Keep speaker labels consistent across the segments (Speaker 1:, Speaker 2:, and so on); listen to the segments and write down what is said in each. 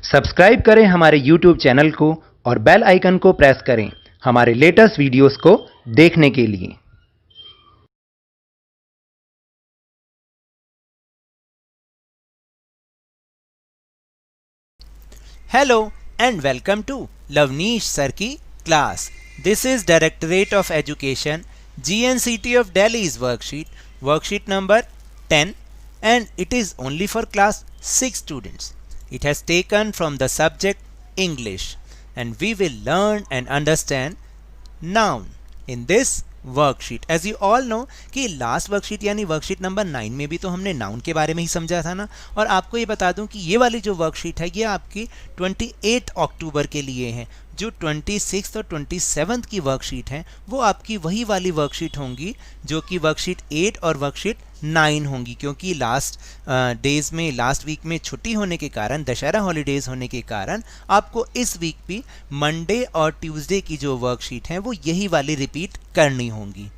Speaker 1: Subscribe करें हमारे YouTube channel को और बेल आइकन को प्रेस करें हमारे लेटेस्ट वीडियोस को देखने के लिए।
Speaker 2: Hello and welcome to Lavneesh Sir की class. This is Directorate of Education GNCT of Delhi's worksheet number 10, and it is only for class 6 students. It has taken from the subject English, and we will learn and understand noun in this worksheet. As you all know कि last worksheet यानी worksheet number 9 में भी तो हमने noun के बारे में ही समझा था ना. और आपको ये बता दूं कि ये वाली जो वर्कशीट है ये आपकी 28 अक्टूबर के लिए है. जो 26 और 27 की वर्कशीट है वो आपकी वही वाली वर्कशीट होंगी जो कि वर्कशीट 8 और वर्कशीट 9 होंगी, क्योंकि लास्ट वीक में छुट्टी होने के कारण, दशहरा हॉलीडेज होने के कारण आपको इस वीक भी मंडे और ट्यूसडे की जो वर्कशीट है वो यही वाली रिपीट करनी होंगी.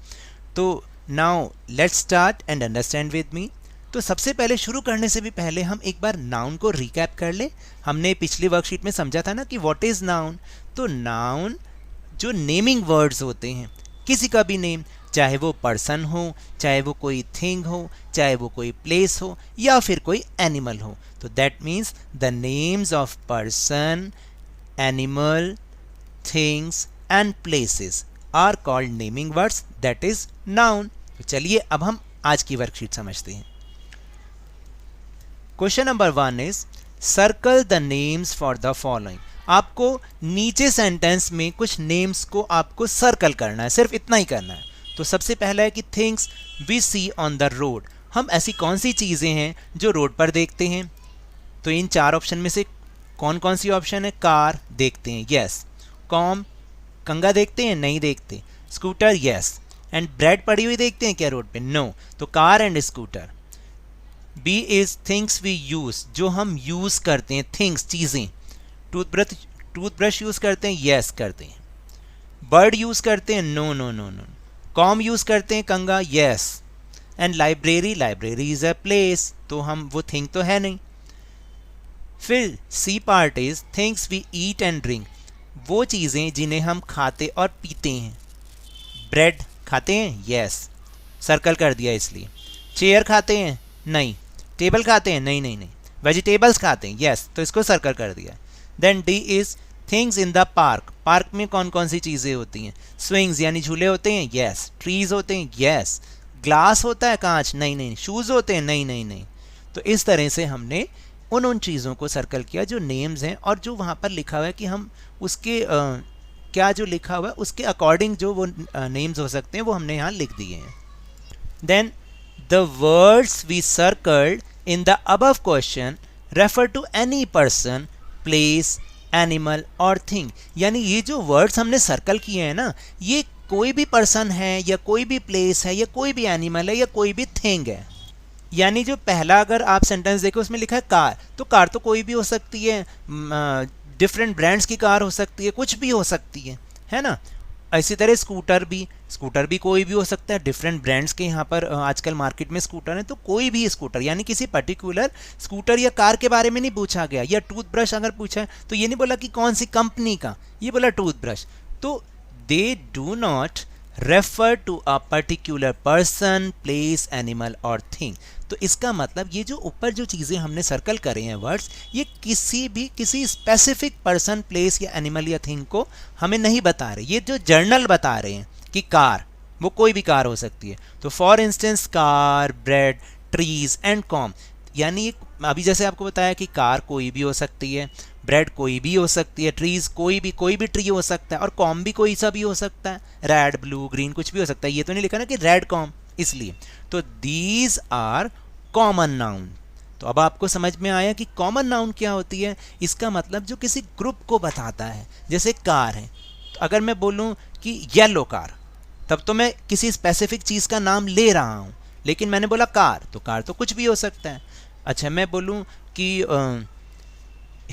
Speaker 2: तो now let's start and understand with me. तो सबसे पहले शुरू करने से भी पहले हम एक बार नाउन को रिकैप कर ले. हमने पिछली वर्कशीट में समझा था ना कि व्हाट इज नाउन. तो नाउन जो नेमिंग वर्ड्स होते हैं, किसी का भी नेम, चाहे वो पर्सन हो, चाहे वो कोई थिंग हो, चाहे वो कोई प्लेस हो या फिर कोई एनिमल हो. तो that means the names of person, animal, things and places are called naming words, that is noun. तो चलिए अब हम आज की वर्कशीट समझते हैं. Question number 1 is circle the names for the following. आपको नीचे सेंटेंस में कुछ नेम्स को आपको सर्कल करना है, सिर्फ इतना ही करना है. तो सबसे पहला है कि things we see on the road. हम ऐसी कौन सी चीज़ें हैं जो रोड पर देखते हैं. तो इन 4 ऑप्शन में से कौन कौन सी ऑप्शन है. कार देखते हैं, यस. कॉम कंगा देखते हैं, नहीं देखते. Scooter, yes. एंड ब्रेड पड़ी हुई देखते हैं क्या रोड पे, नो. तो car and scooter. B is things we use, जो हम यूज करते हैं, थिंग्स चीज़ें. टूथब्रश यूज करते हैं, यस करते हैं. बर्ड यूज करते हैं, नो नो नो नो. कॉम यूज करते हैं, कंगा, yes. And library is a place, तो हम वो थिंग तो है नहीं. फिर C part is things we eat and drink, वो चीज़ें जिन्हें हम खाते और पीते हैं. ब्रेड खाते हैं, यस, सर्कल कर दिया इसलिए. चेयर खाते हैं, नहीं. टेबल खाते हैं, नहीं नहीं नहीं. वेजिटेबल्स खाते हैं, यस, तो इसको सर्कल कर दिया. Then D is things in the park. Park में कौन कौन सी चीज़ें होती हैं. स्विंग्स यानी झूले होते हैं, यस. ट्रीज होते हैं, यस. ग्लास होता है, कांच, नहीं नहीं. शूज़ होते हैं, नहीं नहीं नहीं. तो इस तरह से हमने उन चीज़ों को सर्कल किया जो नेम्स हैं, और जो वहाँ पर लिखा हुआ है कि हम उसके क्या जो लिखा हुआ है उसके अकॉर्डिंग जो वो नेम्स हो सकते हैं वो हमने यहाँ लिख दिए हैं. Then the words we circled in the above question refer to any person, place, animal or thing. यानी ये जो वर्ड्स हमने सर्कल किए हैं ना, ये कोई भी पर्सन है या कोई भी प्लेस है या कोई भी एनिमल है या कोई भी थिंग है. यानी जो पहला अगर आप सेंटेंस देखो उसमें लिखा है कार, तो कार तो कोई भी हो सकती है, डिफरेंट ब्रांड्स की कार हो सकती है, कुछ भी हो सकती है ना. इसी तरह स्कूटर भी कोई भी हो सकता है, डिफरेंट ब्रांड्स के यहाँ पर आजकल मार्केट में स्कूटर हैं, तो कोई भी स्कूटर, यानी किसी पर्टिकुलर स्कूटर या कार के बारे में नहीं पूछा गया. या टूथब्रश अगर पूछा है तो ये नहीं बोला कि कौन सी कंपनी का, ये बोला टूथब्रश. तो they do not refer to a particular person, place, animal और थिंग. तो इसका मतलब ये जो ऊपर जो चीज़ें हमने सर्कल करे हैं वर्ड्स, ये किसी स्पेसिफिक पर्सन, प्लेस या एनिमल या थिंग को हमें नहीं बता रहे. ये जो जर्नल बता रहे हैं कि कार, वो कोई भी कार हो सकती है. तो for instance car, bread, trees and com. यानी अभी जैसे आपको बताया कि कार कोई भी हो सकती है, ब्रेड कोई भी हो सकती है, ट्रीज कोई भी ट्री हो सकता है, और कॉम भी कोई सा भी हो सकता है. रेड, ब्लू, ग्रीन कुछ भी हो सकता है. ये तो नहीं लिखा ना कि रेड कॉम, इसलिए. तो दीज आर कॉमन नाउन. तो अब आपको समझ में आया कि कॉमन नाउन क्या होती है. इसका मतलब जो किसी ग्रुप को बताता है. जैसे कार है, तो अगर मैं बोलूँ कि येलो कार, तब तो मैं किसी स्पेसिफिक चीज़ का नाम ले रहा हूँ, लेकिन मैंने बोला कार, तो कार तो कुछ भी हो सकता है. अच्छा, मैं बोलूँ कि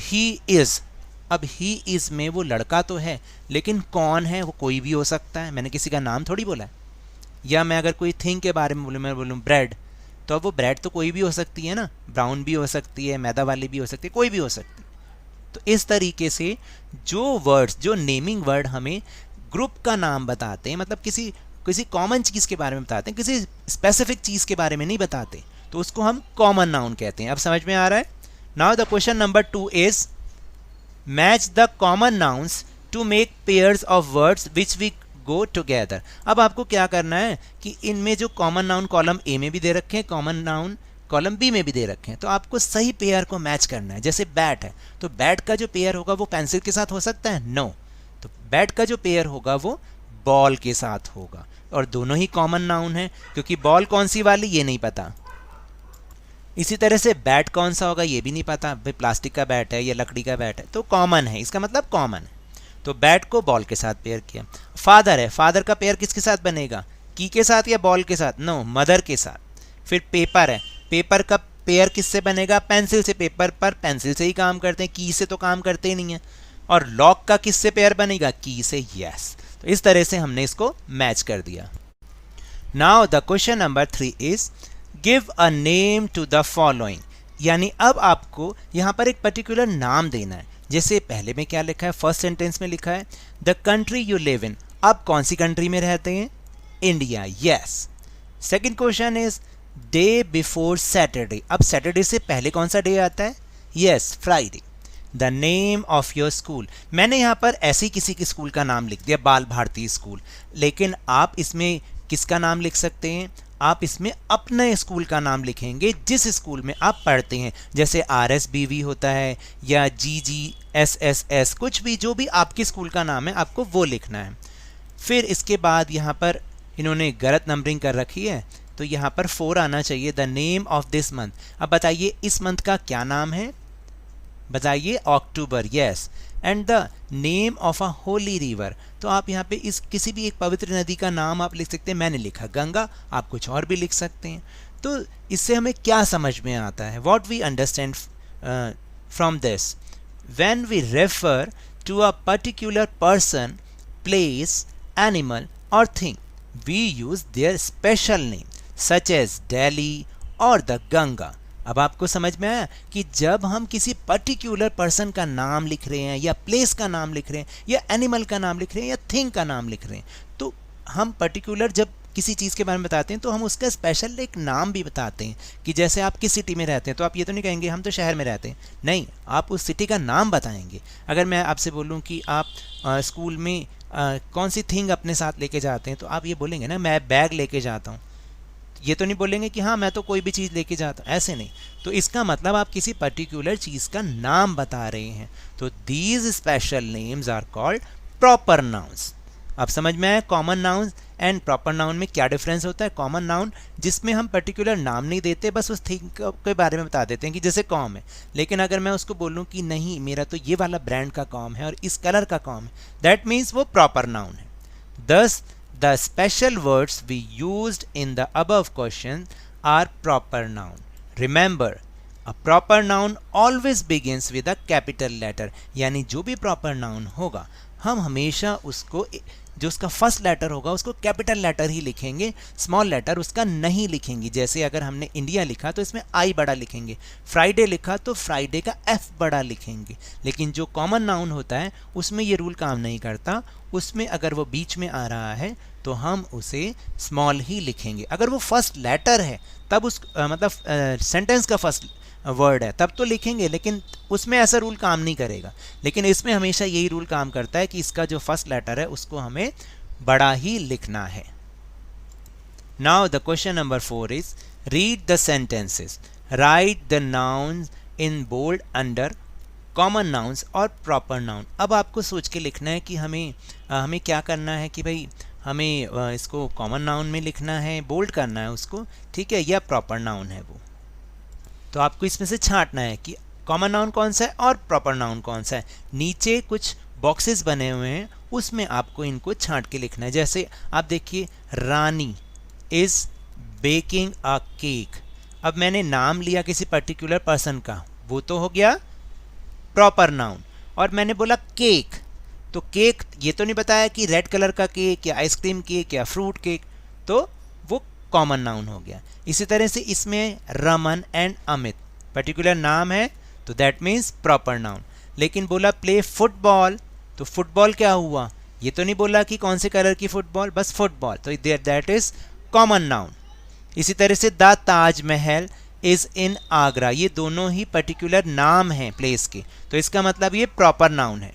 Speaker 2: ही इज़, अब ही इज़ में वो लड़का तो है, लेकिन कौन है वो कोई भी हो सकता है, मैंने किसी का नाम थोड़ी बोला है. या मैं अगर कोई थिंग के बारे में बोलूँ, मैं बोलूँ ब्रेड, तो अब वो ब्रेड तो कोई भी हो सकती है ना, ब्राउन भी हो सकती है, मैदा वाली भी हो सकती है, कोई भी हो सकती है. तो इस तरीके से जो वर्ड्स, जो नेमिंग वर्ड हमें ग्रुप का नाम बताते हैं, मतलब किसी किसी कॉमन चीज़ के बारे में बताते हैं, किसी स्पेसिफिक चीज़ के बारे में नहीं बताते, तो उसको हम कॉमन नाउन कहते हैं। अब समझ में आ रहा है? Now the question number 2 is match the common nouns to make pairs of words which we go together. अब आपको क्या करना है कि इनमें जो कॉमन नाउन कॉलम ए में भी दे रखे हैं, कॉमन नाउन कॉलम बी में भी दे रखे हैं, तो आपको सही पेयर को मैच करना है। जैसे बैट है, तो बैट का जो पेयर होगा वो पेंसिल के साथ हो सकता है? नो। तो बैट का जो पेयर होगा वो बॉल के साथ होगा, और दोनों ही कॉमन नाउन है, क्योंकि बॉल कौन सी वाली ये नहीं पता। इसी तरह से बैट कौन सा होगा ये भी नहीं पता, भाई प्लास्टिक का बैट है या लकड़ी का बैट है, तो कॉमन है, इसका मतलब कॉमन है। तो बैट को बॉल के साथ पेयर किया। फादर है, फादर का पेयर किसके साथ बनेगा? की के साथ या बॉल के साथ? नो, मदर के साथ। फिर पेपर है, पेपर का पेयर किससे बनेगा? पेंसिल से। पेपर पर पेंसिल से ही काम करते हैं, की से तो काम करते ही नहीं है। और लॉक का किससे पेयर बनेगा? की से। यस, तो इस तरह से हमने इसको मैच कर दिया। Now the question number 3 is give a name to the following, यानी अब आपको यहाँ पर एक पर्टिकुलर नाम देना है। जैसे पहले में क्या लिखा है, फर्स्ट सेंटेंस में लिखा है the country you live in. आप कौन सी कंट्री में रहते हैं? India. Yes. Second question is day before Saturday. अब सैटरडे से पहले कौन सा डे आता है? Yes, Friday. The name of your school. मैंने यहाँ पर ऐसे ही किसी के स्कूल का नाम लिख दिया, बाल भारती स्कूल, लेकिन आप इसमें किसका नाम लिख सकते हैं? आप इसमें अपने स्कूल का नाम लिखेंगे जिस स्कूल में आप पढ़ते हैं। जैसे RSBV होता है या GGSSS, कुछ भी, जो भी आपके स्कूल का नाम है आपको वो लिखना है। फिर इसके बाद यहाँ पर इन्होंने गलत नंबरिंग कर रखी है, तो यहाँ पर 4 आना चाहिए। The name of this month. अब बताइए इस मंथ का क्या नाम है? बताइए, October. Yes. And the name of a holy river. तो आप यहाँ पे इस किसी भी एक पवित्र नदी का नाम आप लिख सकते हैं। मैंने लिखा गंगा, आप कुछ और भी लिख सकते हैं। तो इससे हमें क्या समझ में आता है? What we understand from this, when we refer to a particular person, place, animal और thing, we use their special name such as Delhi और द गंगा। अब आपको समझ में आया कि जब हम किसी पर्टिकुलर पर्सन का नाम लिख रहे हैं या प्लेस का नाम लिख रहे हैं या एनिमल का नाम लिख रहे हैं या थिंग का नाम लिख रहे हैं, तो हम पर्टिकुलर जब किसी चीज़ के बारे में बताते हैं तो हम उसका स्पेशल एक नाम भी बताते हैं। कि जैसे आप किस सिटी में रहते हैं तो आप ये तो नहीं कहेंगे हम तो शहर में रहते हैं, नहीं, आप उस सिटी का नाम बताएंगे। अगर मैं आपसे बोलूँ कि आप स्कूल में कौन सी थिंग अपने साथ लेके जाते हैं, तो आप ये बोलेंगे ना मैं बैग लेके जाता हूँ, ये तो नहीं बोलेंगे कि हाँ मैं तो कोई भी चीज़ लेके जाता हूँ, ऐसे नहीं। तो इसका मतलब आप किसी पर्टिकुलर चीज़ का नाम बता रहे हैं। तो these special names are called proper nouns. अब समझ में आया common noun and proper noun में क्या डिफरेंस होता है? कॉमन नाउन जिसमें हम पर्टिकुलर नाम नहीं देते, बस उस थिंग के बारे में बता देते हैं कि जैसे कॉम है, लेकिन अगर मैं उसको बोलूँ कि नहीं मेरा तो ये वाला ब्रांड का कॉम है और इस कलर का कॉम है, दैट मीन्स वो प्रॉपर नाउन है। दस the special words we used in the above question are proper noun. Remember, a proper noun always begins with a capital letter. यानी जो भी proper noun होगा हम हमेशा उसको जो उसका फर्स्ट लेटर होगा उसको कैपिटल लेटर ही लिखेंगे, स्मॉल लेटर उसका नहीं लिखेंगे। जैसे अगर हमने इंडिया लिखा तो इसमें आई बड़ा लिखेंगे, फ्राइडे लिखा तो फ्राइडे का एफ बड़ा लिखेंगे। लेकिन जो कॉमन नाउन होता है उसमें ये रूल काम नहीं करता, उसमें अगर वो बीच में आ रहा है तो हम उसे स्मॉल ही लिखेंगे। अगर वो फर्स्ट लेटर है तब उस मतलब सेंटेंस का फर्स्ट वर्ड है तब तो लिखेंगे, लेकिन उसमें ऐसा रूल काम नहीं करेगा। लेकिन इसमें हमेशा यही रूल काम करता है कि इसका जो फर्स्ट लेटर है उसको हमें बड़ा ही लिखना है। Now the question number 4 is read the sentences, write the nouns in bold under common nouns और प्रॉपर नाउन। अब आपको सोच के लिखना है कि हमें क्या करना है कि भाई हमें इसको कॉमन नाउन में लिखना है, बोल्ड करना है उसको, ठीक है, या प्रॉपर नाउन है वो। तो आपको इसमें से छांटना है कि कॉमन नाउन कौन सा है और प्रॉपर नाउन कौन सा है। नीचे कुछ बॉक्सेस बने हुए हैं उसमें आपको इनको छांट के लिखना है। जैसे आप देखिए रानी इज़ बेकिंग अ केक। अब मैंने नाम लिया किसी पर्टिकुलर पर्सन का, वो तो हो गया प्रॉपर नाउन, और मैंने बोला केक, तो केक ये तो नहीं बताया कि रेड कलर का केक या आइसक्रीम केक या फ्रूट केक, तो वो कॉमन नाउन हो गया। इसी तरह से इसमें रमन एंड अमित पर्टिकुलर नाम है तो दैट मीन्स प्रॉपर नाउन। लेकिन बोला प्ले फुटबॉल, तो फुटबॉल क्या हुआ, ये तो नहीं बोला कि कौन से कलर की फुटबॉल, बस फुटबॉल, तो दैट इज कॉमन नाउन। इसी तरह से the Taj Mahal is in Agra, ये दोनों ही पर्टिकुलर नाम हैं प्लेस के, तो इसका मतलब ये प्रॉपर नाउन है।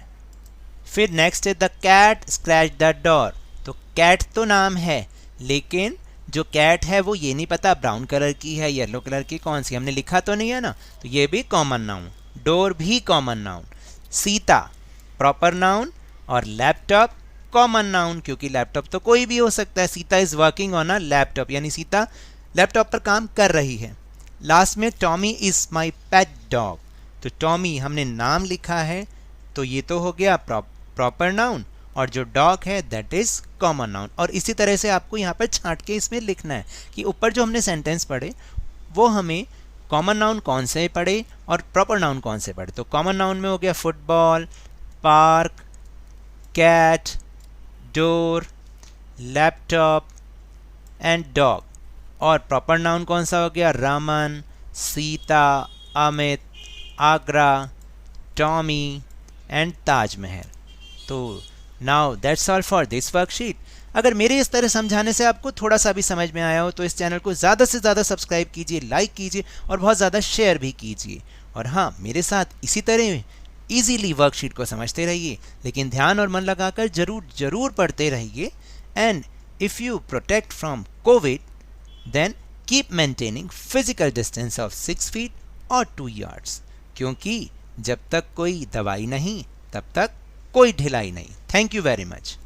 Speaker 2: फिर नेक्स्ट है the cat scratch the door, तो कैट तो नाम है, लेकिन जो कैट है वो ये नहीं पता ब्राउन कलर की है, येलो कलर की, कौन सी हमने लिखा तो नहीं है ना, तो ये भी कॉमन नाउन। डोर भी common noun. Sita proper noun और लैपटॉप कॉमन नाउन, क्योंकि लैपटॉप तो कोई भी हो सकता है। Sita is working on a laptop, यानी सीता लैपटॉप पर काम कर रही है। लास्ट में Tommy is my pet dog, तो टॉमी हमने नाम लिखा है, तो ये तो हो गया प्रॉपर नाउन, और जो डॉग है दैट इज कॉमन नाउन। और इसी तरह से आपको यहाँ पर छांट के इसमें लिखना है कि ऊपर जो हमने सेंटेंस पढ़े वो हमें कॉमन नाउन कौन से पढ़े और प्रॉपर नाउन कौन से पढ़े। तो कॉमन नाउन में हो गया football, park, cat, door, laptop and dog, और प्रॉपर नाउन कौन सा हो गया, रमन, सीता, अमित, आगरा, टॉमी एंड ताजमहल। तो now that's all for this worksheet. अगर मेरे इस तरह समझाने से आपको थोड़ा सा भी समझ में आया हो तो इस चैनल को ज़्यादा से ज़्यादा सब्सक्राइब कीजिए, लाइक कीजिए और बहुत ज़्यादा शेयर भी कीजिए। और हाँ, मेरे साथ इसी तरह ईजीली वर्कशीट को समझते रहिए, लेकिन ध्यान और मन लगाकर ज़रूर पढ़ते रहिए। And if you protect from COVID then keep maintaining physical distance of 6 feet और 2 yards, क्योंकि जब तक कोई दवाई नहीं तब तक कोई ढिलाई नहीं। Thank you very much.